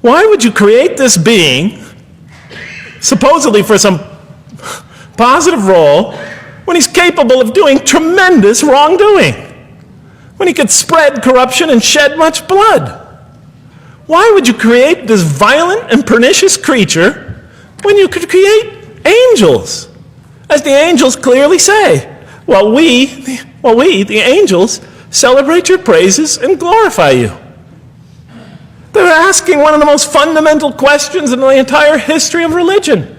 Why would you create this being, supposedly for some positive role, when he's capable of doing tremendous wrongdoing? When he could spread corruption and shed much blood? Why would you create this violent and pernicious creature when you could create angels? As the angels clearly say, well, we, the angels, celebrate your praises and glorify you. They're asking one of the most fundamental questions in the entire history of religion.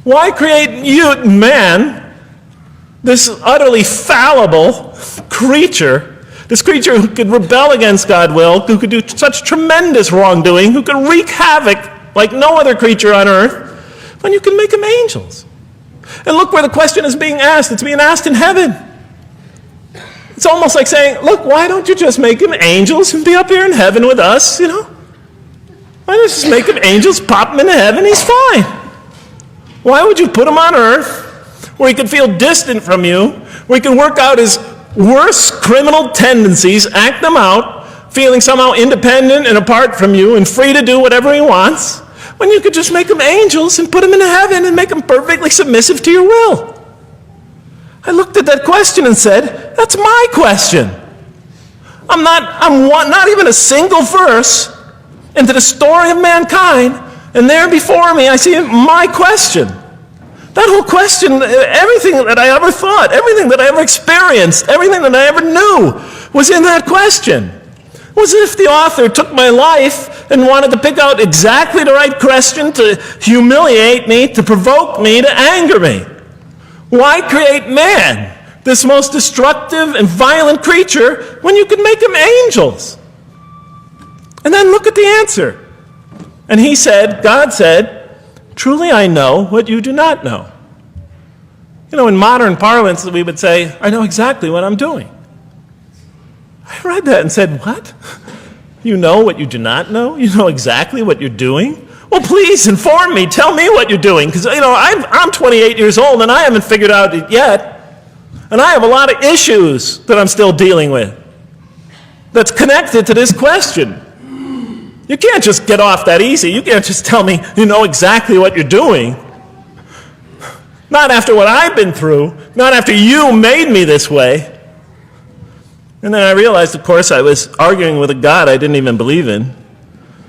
Why create you, man, this utterly fallible creature, this creature who could rebel against God's will, who could do such tremendous wrongdoing, who could wreak havoc like no other creature on earth, when you can make them angels? And look where the question is being asked. It's being asked in heaven. It's almost like saying, look, why don't you just make them angels and be up here in heaven with us, you know? Why don't you just make them angels, pop them into heaven, he's fine. Why would you put him on earth where he could feel distant from you, where he can work out his worst criminal tendencies, act them out, feeling somehow independent and apart from you and free to do whatever he wants, when you could just make them angels and put them into heaven and make them perfectly submissive to your will? I looked at that question and said, that's my question. I'm not even a single verse into the story of mankind, and there before me I see my question. That whole question, everything that I ever thought, everything that I ever experienced, everything that I ever knew was in that question. It was as if the author took my life and wanted to pick out exactly the right question to humiliate me, to provoke me, to anger me. Why create man, this most destructive and violent creature, when you could make him angels? And then look at the answer. And he said, God said, truly I know what you do not know. You know, in modern parlance, we would say, I know exactly what I'm doing. I read that and said, what? You know what you do not know? You know exactly what you're doing? Well, please inform me. Tell me what you're doing. Because, you know, I'm 28 years old and I haven't figured out it yet. And I have a lot of issues that I'm still dealing with that's connected to this question. You can't just get off that easy. You can't just tell me you know exactly what you're doing. Not after what I've been through. Not after you made me this way. And then I realized, of course, I was arguing with a God I didn't even believe in.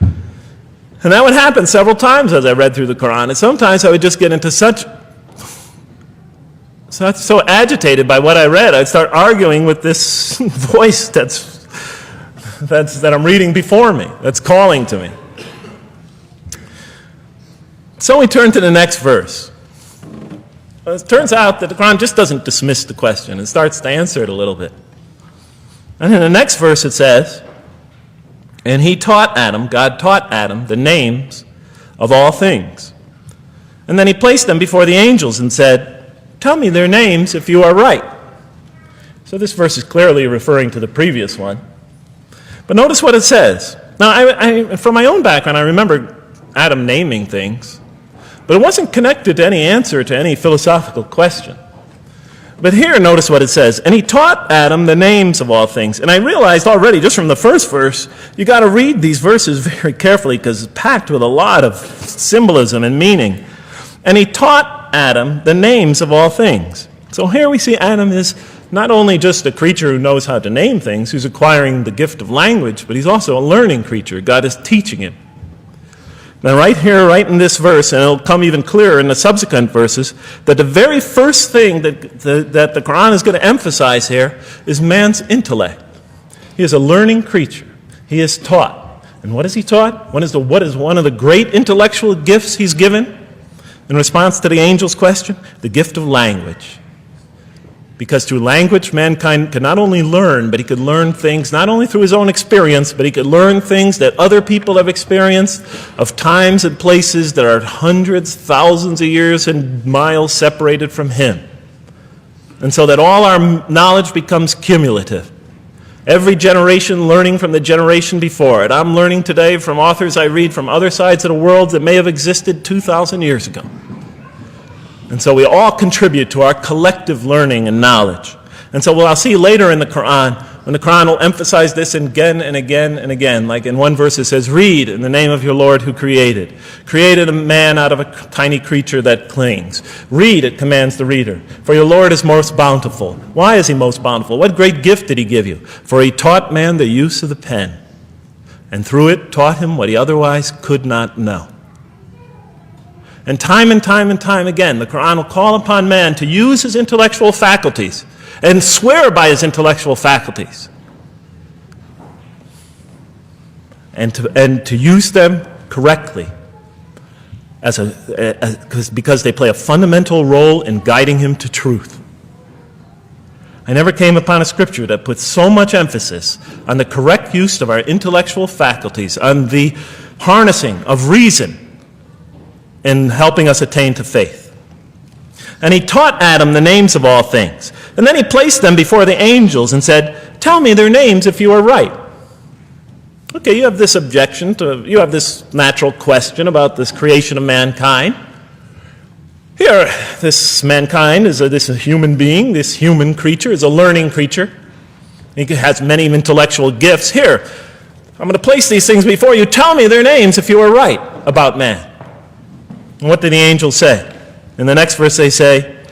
And that would happen several times as I read through the Quran. And sometimes I would just get into so agitated by what I read, I'd start arguing with this voice that I'm reading before me, that's calling to me. So we turn to the next verse. Well, it turns out that the Quran just doesn't dismiss the question. It starts to answer it a little bit. And in the next verse it says, and he taught Adam, God taught Adam, the names of all things. And then he placed them before the angels and said, tell me their names if you are right. So this verse is clearly referring to the previous one. But notice what it says. Now, I from my own background, I remember Adam naming things, but it wasn't connected to any answer to any philosophical question. But here, notice what it says. And he taught Adam the names of all things. And I realized already, just from the first verse, you got to read these verses very carefully because it's packed with a lot of symbolism and meaning. And he taught Adam the names of all things. So here we see Adam is not only just a creature who knows how to name things, who's acquiring the gift of language, but he's also a learning creature. God is teaching him. Now right here, right in this verse, and it'll come even clearer in the subsequent verses, that the very first thing that the Quran is going to emphasize here is man's intellect. He is a learning creature. He is taught. And what is he taught? What is one of the great intellectual gifts he's given in response to the angel's question? The gift of language. Because through language, mankind can not only learn, but he could learn things not only through his own experience, but he could learn things that other people have experienced of times and places that are hundreds, thousands of years and miles separated from him. And so that all our knowledge becomes cumulative. Every generation learning from the generation before it. I'm learning today from authors I read from other sides of the world that may have existed 2,000 years ago. And so we all contribute to our collective learning and knowledge. And so what I'll see later in the Quran, When the Quran will emphasize this again and again and again. Like in one verse it says, read in the name of your Lord who created. Created a man out of a tiny creature that clings. Read, it commands the reader. For your Lord is most bountiful. Why is he most bountiful? What great gift did he give you? For he taught man the use of the pen, and through it taught him what he otherwise could not know. And time again, the Quran will call upon man to use his intellectual faculties and swear by his intellectual faculties, and to use them correctly because they play a fundamental role in guiding him to truth. I never came upon a scripture that puts so much emphasis on the correct use of our intellectual faculties, on the harnessing of reason in helping us attain to faith. And he taught Adam the names of all things. And then he placed them before the angels and said, tell me their names if you are right. Okay, you have this objection you have this natural question about this creation of mankind. Here, this mankind is this human being, this human creature is a learning creature. He has many intellectual gifts. Here, I'm going to place these things before you. Tell me their names if you are right about man. And what did the angels say? In the next verse they say,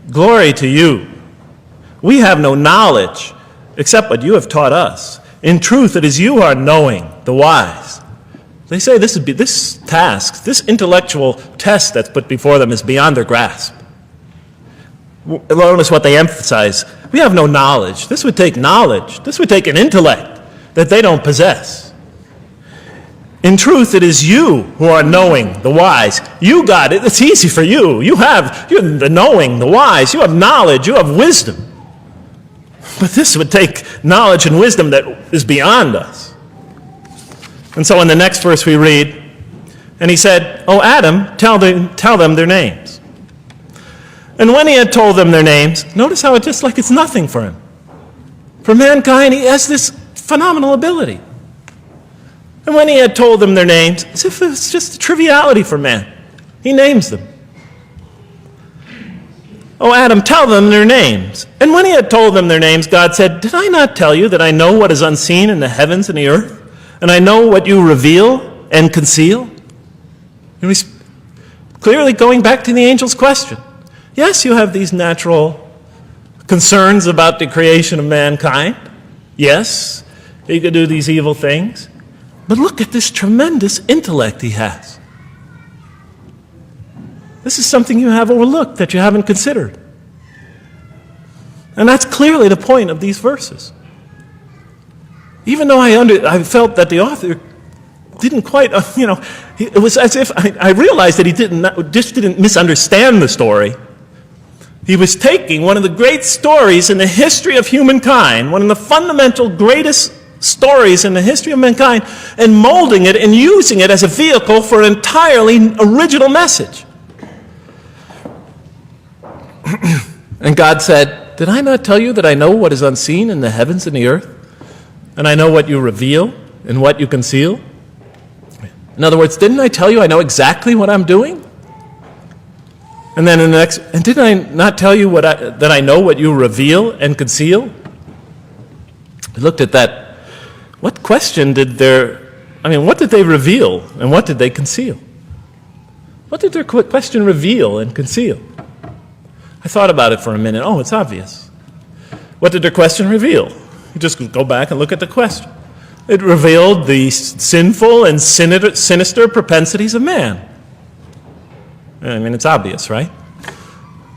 glory to you. We have no knowledge except what you have taught us. In truth, it is you who are knowing, the wise. They say this task, this intellectual test that's put before them is beyond their grasp. Notice what they emphasize. We have no knowledge. This would take knowledge. This would take an intellect that they don't possess. In truth, it is you who are knowing, the wise. You got it. It's easy for you. You're the knowing, the wise. You have knowledge. You have wisdom. But this would take knowledge and wisdom that is beyond us. And so in the next verse we read, and he said, "O Adam, tell them their names." And when he had told them their names, notice how it's just like it's nothing for him. For mankind, he has this phenomenal ability. And when he had told them their names, as if it was just a triviality for man, he names them. "O Adam, tell them their names." And when he had told them their names, God said, "Did I not tell you that I know what is unseen in the heavens and the earth? And I know what you reveal and conceal?" And he's clearly going back to the angel's question. Yes, you have these natural concerns about the creation of mankind. Yes, he could do these evil things. But look at this tremendous intellect he has. This is something you have overlooked, that you haven't considered. And that's clearly the point of these verses. Even though I felt that the author didn't quite, it was as if I realized that he didn't misunderstand the story. He was taking one of the great stories in the history of humankind, one of the fundamental greatest stories in the history of mankind, and molding it and using it as a vehicle for an entirely original message. And God said, "Did I not tell you that I know what is unseen in the heavens and the earth? And I know what you reveal and what you conceal?" In other words, didn't I tell you I know exactly what I'm doing? And then in the next, and didn't I not tell you that I know what you reveal and conceal? We looked at that. What did they reveal and what did they conceal? What did their question reveal and conceal? I thought about it for a minute. Oh, it's obvious. What did their question reveal? You just go back and look at the question. It revealed the sinful and sinister propensities of man. I mean, it's obvious, right?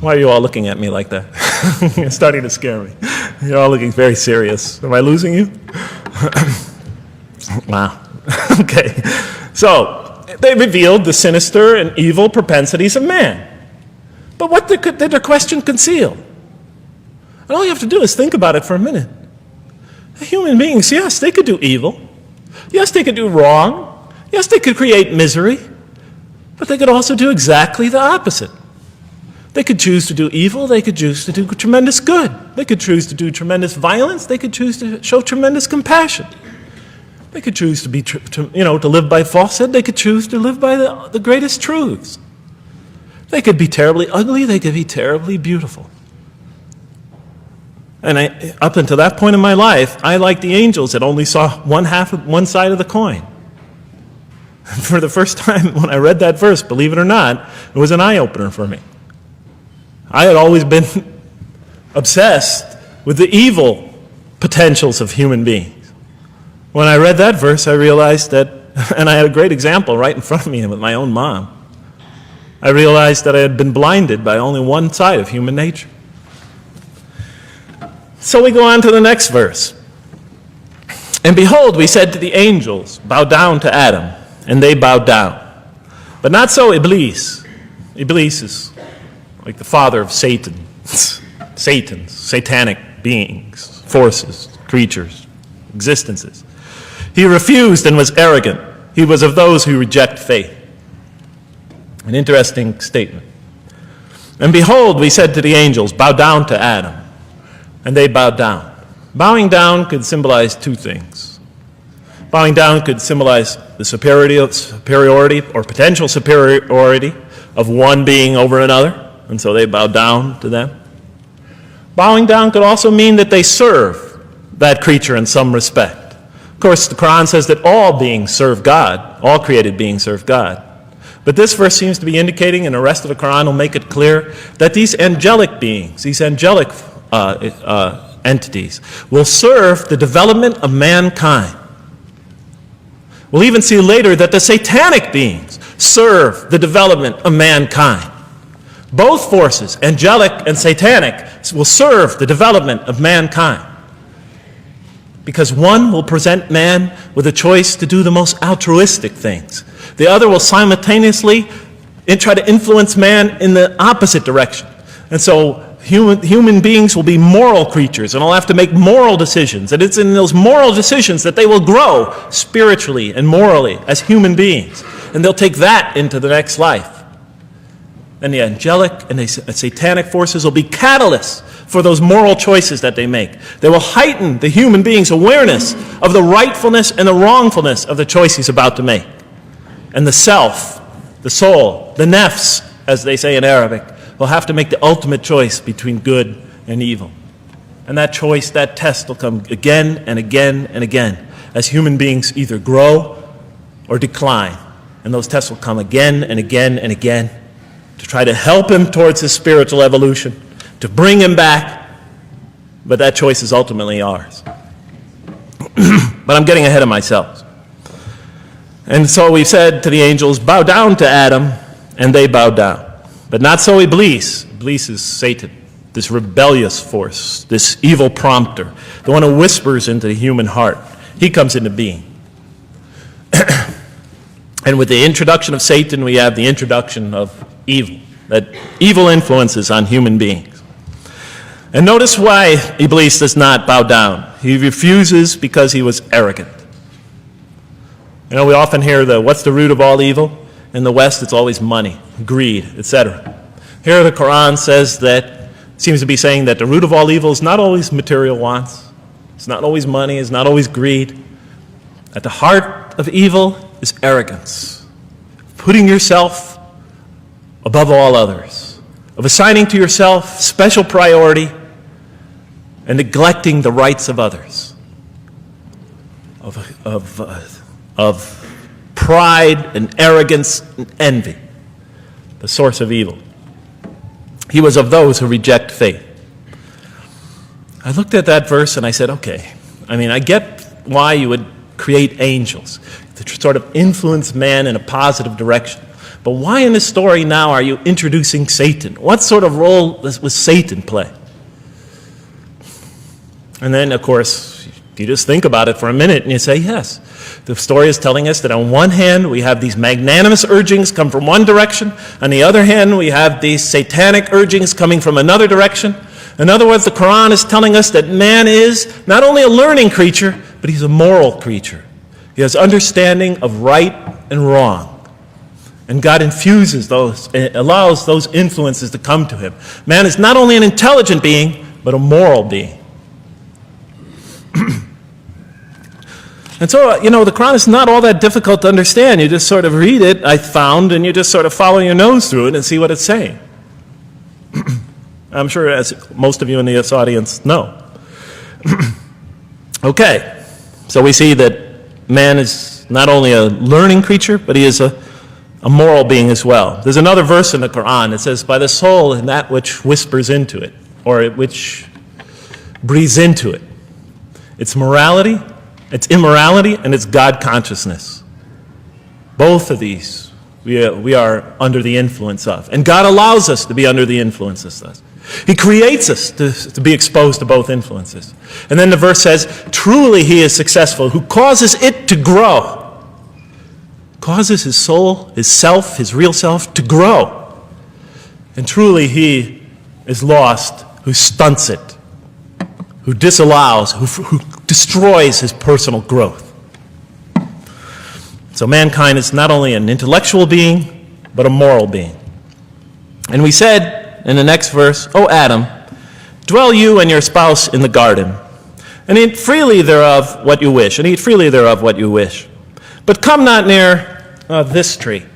Why are you all looking at me like that? You're starting to scare me. You're all looking very serious. Am I losing you? Wow. Okay. So, they revealed the sinister and evil propensities of man. But what did their question conceal? And all you have to do is think about it for a minute. Human beings, yes, they could do evil. Yes, they could do wrong. Yes, they could create misery. But they could also do exactly the opposite. They could choose to do evil. They could choose to do tremendous good. They could choose to do tremendous violence. They could choose to show tremendous compassion. They could choose to live by falsehood. They could choose to live by the greatest truths. They could be terribly ugly. They could be terribly beautiful. And up until that point in my life, I, like the angels, that only saw one side of the coin. For the first time when I read that verse, believe it or not, it was an eye-opener for me. I had always been obsessed with the evil potentials of human beings. When I read that verse, I realized that, and I had a great example right in front of me with my own mom, I realized that I had been blinded by only one side of human nature. So we go on to the next verse. And behold, we said to the angels, bow down to Adam, and they bowed down. But not so Iblis. Iblis is like the father of Satan. Satan's, satanic beings, forces, creatures, existences. He refused and was arrogant. He was of those who reject faith. An interesting statement. And behold, we said to the angels, bow down to Adam. And they bowed down. Bowing down could symbolize two things. Bowing down could symbolize the superiority or potential superiority of one being over another, and so they bowed down to them. Bowing down could also mean that they serve that creature in some respect. Of course, the Quran says that all beings serve God, all created beings serve God. But this verse seems to be indicating, and the rest of the Quran will make it clear, that these angelic beings, these angelic entities, will serve the development of mankind. We'll even see later that the satanic beings serve the development of mankind. Both forces, angelic and satanic, will serve the development of mankind. Because one will present man with a choice to do the most altruistic things. The other will simultaneously try to influence man in the opposite direction. And so human beings will be moral creatures and will have to make moral decisions. And it's in those moral decisions that they will grow spiritually and morally as human beings. And they'll take that into the next life. And the angelic and the satanic forces will be catalysts for those moral choices that they make. They will heighten the human being's awareness of the rightfulness and the wrongfulness of the choice he's about to make. And the self, the soul, the nafs, as they say in Arabic, will have to make the ultimate choice between good and evil. And that choice, that test will come again and again and again as human beings either grow or decline. And those tests will come again and again and again to try to help him towards his spiritual evolution, to bring him back, but that choice is ultimately ours. But I'm getting ahead of myself. And so we said to the angels, bow down to Adam, and they bowed down. But not so Iblis. Iblis is Satan, this rebellious force, this evil prompter, the one who whispers into the human heart. He comes into being. And with the introduction of Satan, we have the introduction of evil, that evil influences on human beings. And notice why Iblis does not bow down. He refuses because he was arrogant. You know, we often hear what's the root of all evil? In the West, it's always money, greed, etc. Here the Quran says that, seems to be saying that the root of all evil is not always material wants. It's not always money, it's not always greed. At the heart of evil is arrogance. Putting yourself above all others. Of assigning to yourself special priority and neglecting the rights of others. Of pride and arrogance and envy, the source of evil. He was of those who reject faith. I looked at that verse and I said, okay, I get why you would create angels, to sort of influence man in a positive direction. But why in this story now are you introducing Satan? What sort of role was Satan play? And then, of course, you just think about it for a minute and you say, yes. The story is telling us that on one hand, we have these magnanimous urgings come from one direction. On the other hand, we have these satanic urgings coming from another direction. In other words, the Quran is telling us that man is not only a learning creature, but he's a moral creature. He has understanding of right and wrong. And God infuses those, allows those influences to come to him. Man is not only an intelligent being, but a moral being. And so, the Quran is not all that difficult to understand. You just sort of read it, I found, and you just sort of follow your nose through it and see what it's saying. I'm sure, as most of you in this audience know, Okay, so we see that man is not only a learning creature, but he is a moral being as well. There's another verse in the Quran that says, by the soul and that which whispers into it, or which breathes into it. It's morality, it's immorality, and it's God consciousness. Both of these we are under the influence of. And God allows us to be under the influences of. He creates us to be exposed to both influences. And then the verse says, truly he is successful who causes it to grow. Causes his soul, his self, his real self to grow. And truly he is lost who stunts it, who disallows, who destroys his personal growth. So mankind is not only an intellectual being, but a moral being. And we said in the next verse, O Adam, dwell you and your spouse in the garden, and eat freely thereof what you wish, and eat freely thereof what you wish. But come not near this tree,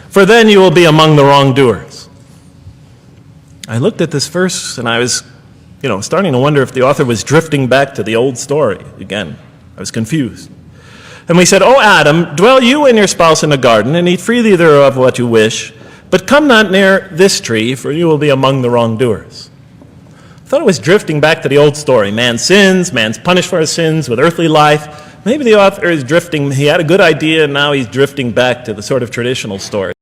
for then you will be among the wrongdoers. I looked at this verse, and I was, starting to wonder if the author was drifting back to the old story again. I was confused. And we said, O Adam, dwell you and your spouse in the garden, and eat freely thereof what you wish, but come not near this tree, for you will be among the wrongdoers. I thought it was drifting back to the old story. Man sins, man's punished for his sins with earthly life. Maybe the author is drifting, he had a good idea, and now he's drifting back to the sort of traditional story.